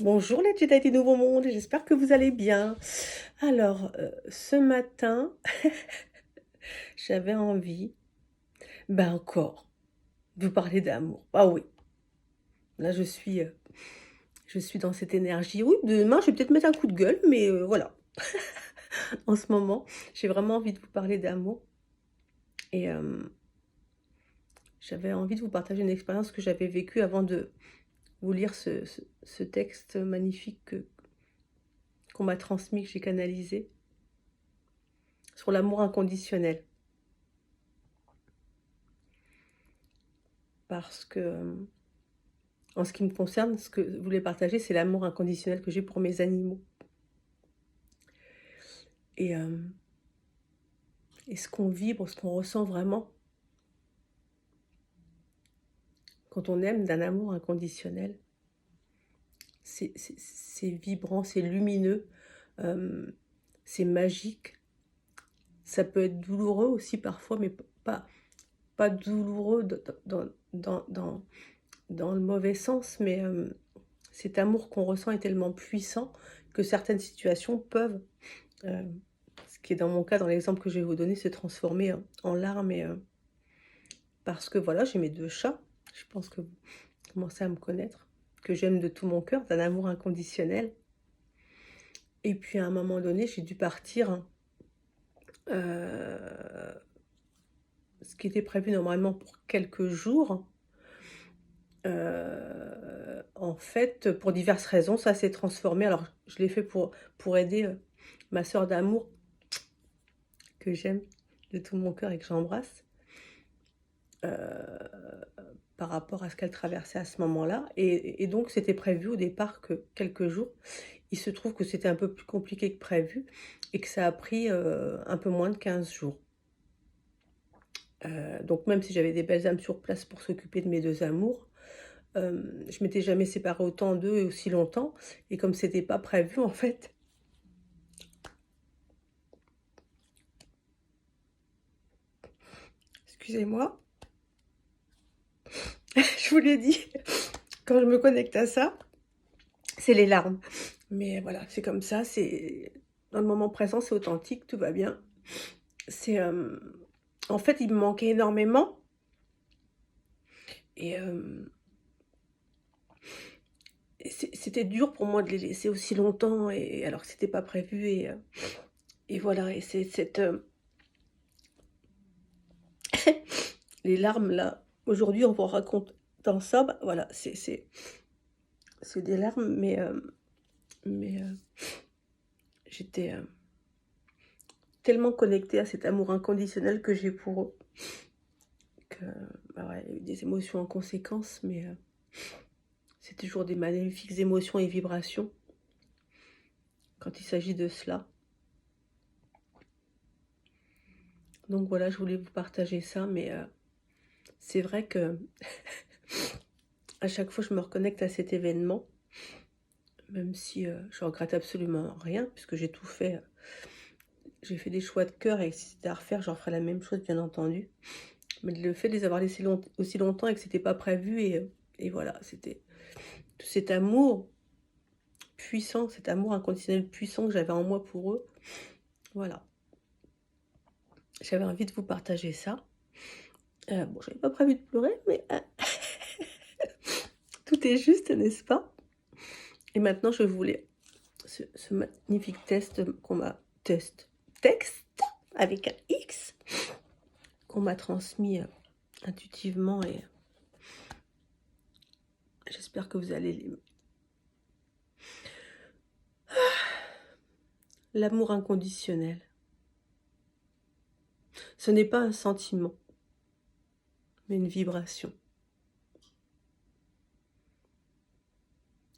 Bonjour les Jedi du Nouveau Monde, j'espère que vous allez bien. Alors, ce matin, j'avais envie, encore, de vous parler d'amour. Ah oui, là je suis dans cette énergie. Oui, demain je vais peut-être mettre un coup de gueule, mais voilà. En ce moment, j'ai vraiment envie de vous parler d'amour et j'avais envie de vous partager une expérience que j'avais vécue avant de vous lire ce texte magnifique qu'on m'a transmis, que j'ai canalisé, sur l'amour inconditionnel. Parce que en ce qui me concerne, ce que je voulais partager, c'est l'amour inconditionnel que j'ai pour mes animaux. Et, et ce qu'on vibre, ce qu'on ressent vraiment quand on aime d'un amour inconditionnel, c'est vibrant, c'est lumineux, euh, c'est magique. Ça peut être douloureux aussi parfois, mais pas douloureux dans le mauvais sens, mais cet amour qu'on ressent est tellement puissant que certaines situations peuvent, euh, ce qui est dans mon cas, dans l'exemple que je vais vous donner, se transformer en larmes. Et, parce que voilà, j'ai mes 2 chats. Je pense que vous commencez à me connaître, que j'aime de tout mon cœur, d'un amour inconditionnel. Et puis à un moment donné, j'ai dû partir, heu, ce qui était prévu normalement pour quelques jours. En fait, pour diverses raisons, ça s'est transformé. Alors je l'ai fait pour aider, ma sœur d'amour que j'aime de tout mon cœur et que j'embrasse. Par rapport à ce qu'elle traversait à ce moment-là, et donc c'était prévu au départ que quelques jours. Il se trouve que c'était un peu plus compliqué que prévu et que ça a pris, un peu moins de 15 jours. Donc même si j'avais des belles âmes sur place pour s'occuper de mes 2 amours, je m'étais jamais séparée autant d'eux et aussi longtemps, et comme c'était pas prévu en fait, excusez-moi, je vous l'ai dit, quand je me connecte à ça, c'est les larmes. Mais voilà, c'est comme ça, c'est dans le moment présent, c'est authentique, tout va bien. C'est, en fait, il me manquait énormément, et c'était dur pour moi de les laisser aussi longtemps, et alors que c'était pas prévu, et voilà. Et c'est cette, les larmes là, aujourd'hui, en vous racontant ça, bah, voilà, c'est des larmes, mais j'étais, tellement connectée à cet amour inconditionnel que j'ai pour eux, que, bah, ouais, il y a eu des émotions en conséquence, mais c'est toujours des magnifiques émotions et vibrations quand il s'agit de cela. Donc voilà, je voulais vous partager ça, mais c'est vrai que à chaque fois je me reconnecte à cet événement, même si je regrette absolument rien, puisque j'ai tout fait. J'ai fait des choix de cœur, et si c'était à refaire, j'en ferais la même chose, bien entendu. Mais le fait de les avoir laissés aussi longtemps et que c'était pas prévu, et voilà, c'était tout cet amour puissant, cet amour inconditionnel puissant que j'avais en moi pour eux. Voilà, j'avais envie de vous partager ça. Bon, j'avais pas prévu de pleurer, mais tout est juste, n'est-ce pas? Et maintenant, je voulais ce magnifique test qu'on m'a texte avec un X, qu'on m'a transmis intuitivement, et j'espère que vous allez l'aimer. L'amour inconditionnel, ce n'est pas un sentiment, mais une vibration.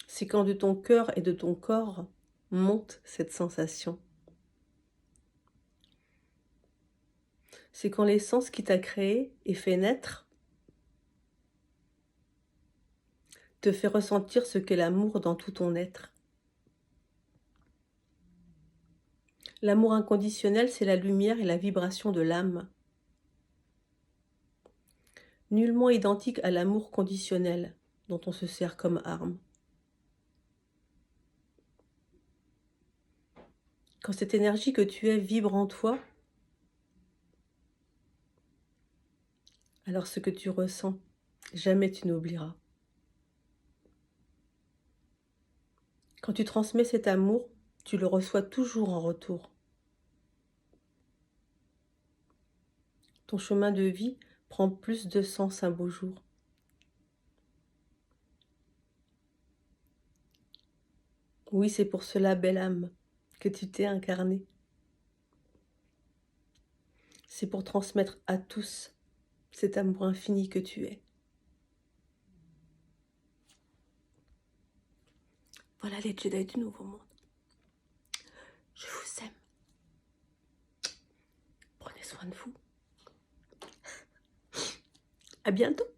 C'est quand de ton cœur et de ton corps monte cette sensation. C'est quand l'essence qui t'a créé et fait naître te fait ressentir ce qu'est l'amour dans tout ton être. L'amour inconditionnel, c'est la lumière et la vibration de l'âme, nullement identique à l'amour conditionnel, dont on se sert comme arme. Quand cette énergie que tu es vibre en toi, alors ce que tu ressens, jamais tu n'oublieras. Quand tu transmets cet amour, tu le reçois toujours en retour. Ton chemin de vie prend plus de sens un beau jour. Oui, c'est pour cela, belle âme, que tu t'es incarnée. C'est pour transmettre à tous cet amour infini que tu es. Voilà les Jedi du Nouveau Monde. Je vous aime. Prenez soin de vous. À bientôt.